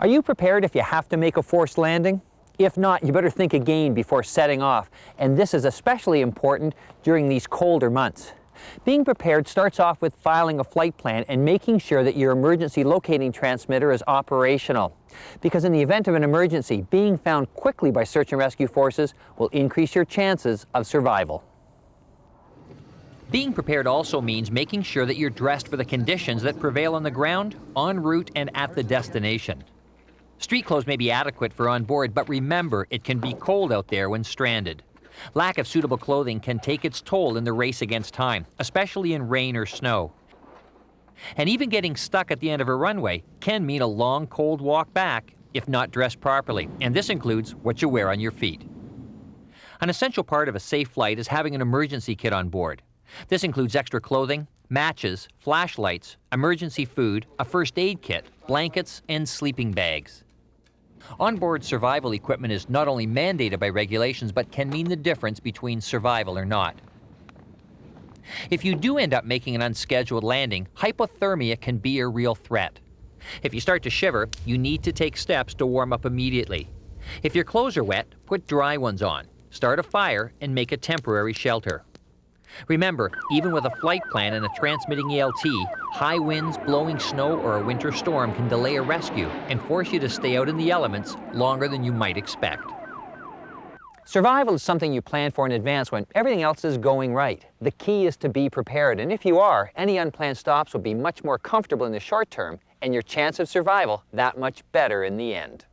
Are you prepared if you have to make a forced landing? If not, you better think again before setting off, and this is especially important during these colder months. Being prepared starts off with filing a flight plan and making sure that your emergency locating transmitter is operational. Because in the event of an emergency, being found quickly by search and rescue forces will increase your chances of survival. Being prepared also means making sure that you're dressed for the conditions that prevail on the ground, en route, and at the destination. Street clothes may be adequate for on board, but remember, it can be cold out there when stranded. Lack of suitable clothing can take its toll in the race against time, especially in rain or snow. And even getting stuck at the end of a runway can mean a long, cold walk back if not dressed properly, and this includes what you wear on your feet. An essential part of a safe flight is having an emergency kit on board. This includes extra clothing, matches, flashlights, emergency food, a first aid kit, blankets, and sleeping bags. Onboard survival equipment is not only mandated by regulations, but can mean the difference between survival or not. If you do end up making an unscheduled landing, hypothermia can be a real threat. If you start to shiver, you need to take steps to warm up immediately. If your clothes are wet, put dry ones on, start a fire, and make a temporary shelter. Remember, even with a flight plan and a transmitting ELT, high winds, blowing snow, or a winter storm can delay a rescue and force you to stay out in the elements longer than you might expect. Survival is something you plan for in advance when everything else is going right. The key is to be prepared, and if you are, any unplanned stops will be much more comfortable in the short term, and your chance of survival that much better in the end.